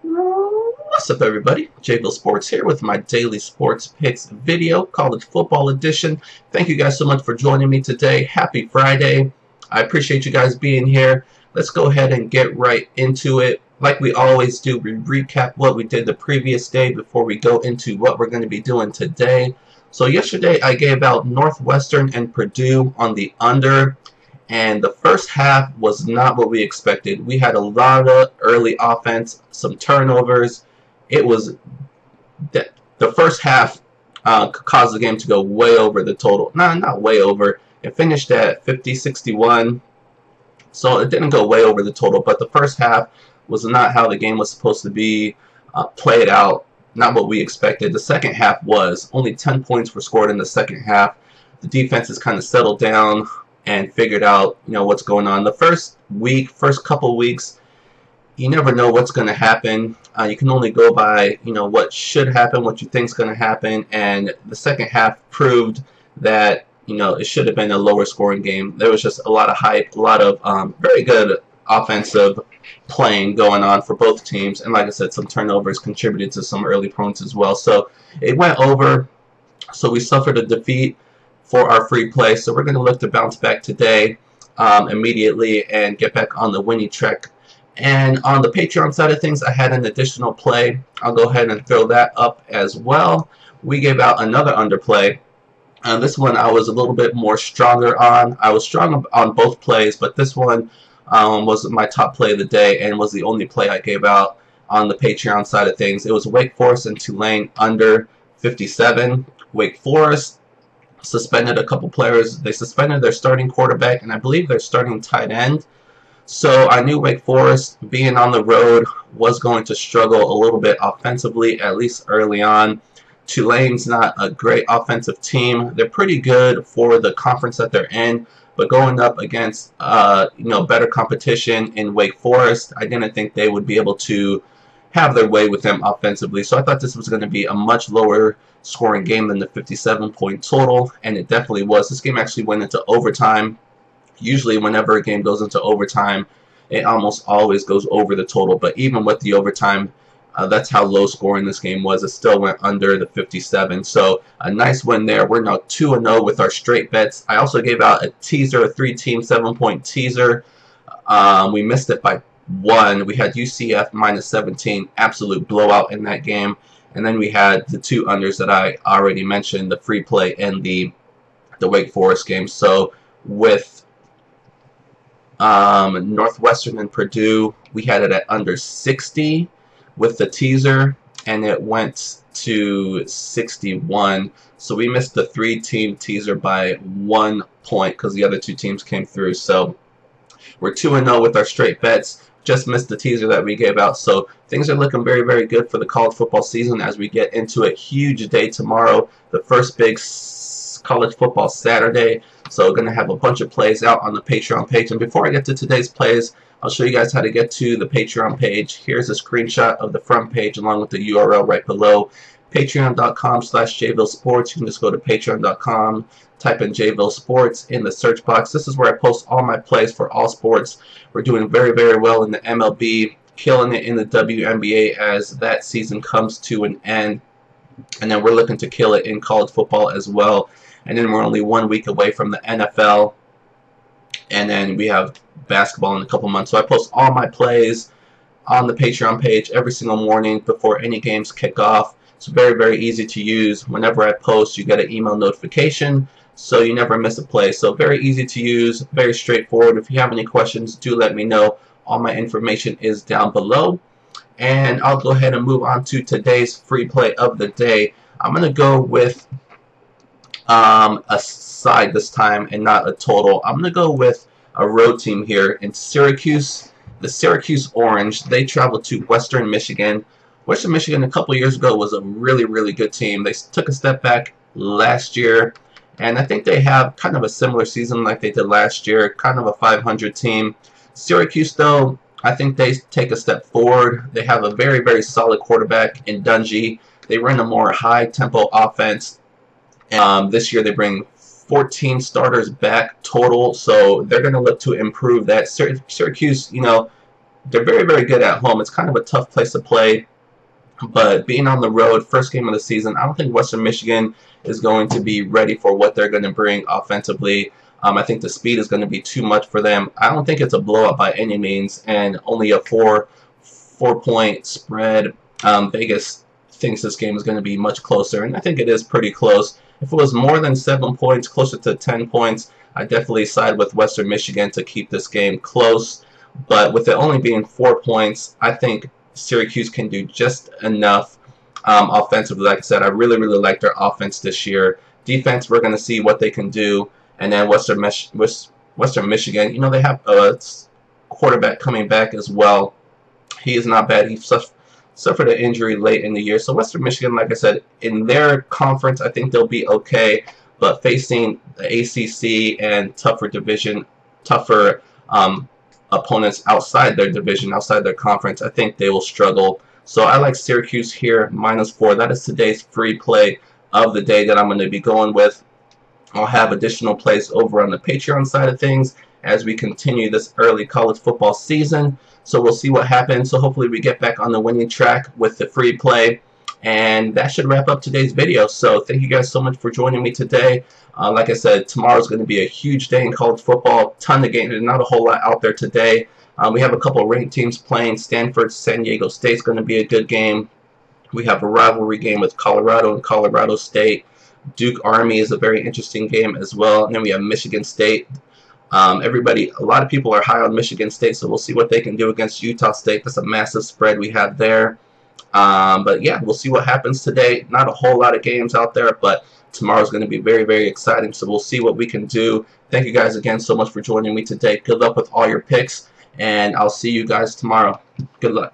What's up, everybody? JVille Sports here with my daily sports picks video, college football edition. Thank you guys so much for joining me today. Happy Friday. I appreciate you guys being here. Let's go ahead and get right into it. Like we always do, we recap what we did the previous day before we go into what we're going to be doing today. So yesterday I gave out Northwestern and Purdue on the under. And the first half was not what we expected. We had a lot of early offense, some turnovers. It was the first half caused the game to go way over the total. Not way over. It finished at 50-61. So it didn't go way over the total, but the first half was not how the game was supposed to be played out. Not what we expected. The second half was. Only 10 points were scored in the second half. The defense has kind of settled down and figured out, what's going on. The first couple weeks, you never know what's going to happen. You can only go by, what should happen, what you think is going to happen. And the second half proved that, it should have been a lower scoring game. There was just a lot of hype, a lot of very good offensive playing going on for both teams. And like I said, some turnovers contributed to some early points as well. So it went over. So we suffered a defeat for our free play. So we're going to look to bounce back today immediately and get back on the winning track. And on the Patreon side of things, I had an additional play. I'll go ahead and throw that up as well. We gave out another underplay. This one I was a little bit more stronger on. I was strong on both plays, but this one was my top play of the day and was the only play I gave out on the Patreon side of things. It was Wake Forest and Tulane under 57. Wake Forest suspended a couple players. They suspended their starting quarterback and I believe their starting tight end. So I knew Wake Forest being on the road was going to struggle a little bit offensively, at least early on. Tulane's not a great offensive team. They're pretty good for the conference that they're in, but going up against better competition in Wake Forest, I didn't think they would be able to have their way with them offensively. So I thought this was going to be a much lower scoring game than the 57-point total, and it definitely was. This game actually went into overtime. Usually whenever a game goes into overtime, it almost always goes over the total, but even with the overtime, that's how low scoring this game was. It still went under the 57, so a nice win there. We're now 2-0 with our straight bets. I also gave out a teaser, a 3-team 7-point teaser. We missed it by 1. We had UCF minus 17, absolute blowout in that game. And then we had the 2 unders that I already mentioned, the free play and the Wake Forest game. So with Northwestern and Purdue, we had it at under 60 with the teaser, and it went to 61. So we missed the 3-team teaser by 1 point because the other 2 teams came through. So we're 2-0 with our straight bets. Just missed the teaser that we gave out. So things are looking very, very good for the college football season as we get into a huge day tomorrow, the first big college football Saturday. So going to have a bunch of plays out on the Patreon page. And before I get to today's plays, I'll show you guys how to get to the Patreon page. Here's a screenshot of the front page along with the URL right below. Patreon.com/JVille Sports. You can just go to patreon.com, type in JVille Sports in the search box. This is where I post all my plays for all sports. We're doing very, very well in the MLB, killing it in the WNBA as that season comes to an end. And then we're looking to kill it in college football as well. And then we're only 1 week away from the NFL. And then we have basketball in a couple months. So I post all my plays on the Patreon page every single morning before any games kick off. It's very, very easy to use. Whenever I post, you get an email notification, so you never miss a play. So very easy to use, very straightforward. If you have any questions, do let me know. All my information is down below. And I'll go ahead and move on to today's free play of the day. I'm going to go with a side this time and not a total. I'm going to go with a road team here in Syracuse. The Syracuse Orange, they traveled to Western Michigan. Western Michigan a couple years ago was a really, really good team. They took a step back last year, and I think they have kind of a similar season like they did last year, kind of a 500 team. Syracuse, though, I think they take a step forward. They have a very, very solid quarterback in Dungy. They run a more high-tempo offense. This year they bring 14 starters back total, so they're going to look to improve that. Syracuse, they're very, very good at home. It's kind of a tough place to play. But being on the road, first game of the season, I don't think Western Michigan is going to be ready for what they're going to bring offensively. I think the speed is going to be too much for them. I don't think it's a blowout by any means, and only a four-point spread. Vegas thinks this game is going to be much closer, and I think it is pretty close. If it was more than 7 points, closer to 10 points, I definitely side with Western Michigan to keep this game close. But with it only being 4 points, I think Syracuse can do just enough offensively. Like I said, I really, really like their offense this year. Defense, we're going to see what they can do. And then Western Michigan, you know, they have a quarterback coming back as well. He is not bad. He suffered an injury late in the year. So Western Michigan, like I said, in their conference, I think they'll be okay. But facing the ACC and tougher opponents outside their division, outside their conference, I think they will struggle. So I like Syracuse here, -4. That is today's free play of the day that I'm going to be going with. I'll have additional plays over on the Patreon side of things as we continue this early college football season. So we'll see what happens. So hopefully we get back on the winning track with the free play. And that should wrap up today's video. So thank you guys so much for joining me today. Like I said, tomorrow's going to be a huge day in college football. Ton of games. There's not a whole lot out there today. We have a couple of ranked teams playing. Stanford, San Diego State's going to be a good game. We have a rivalry game with Colorado and Colorado State. Duke Army is a very interesting game as well. And then we have Michigan State. A lot of people are high on Michigan State, so we'll see what they can do against Utah State. That's a massive spread we have there. But yeah, we'll see what happens today. Not a whole lot of games out there, but tomorrow's going to be very, very exciting. So we'll see what we can do. Thank you guys again so much for joining me today. Good luck with all your picks, and I'll see you guys tomorrow. Good luck.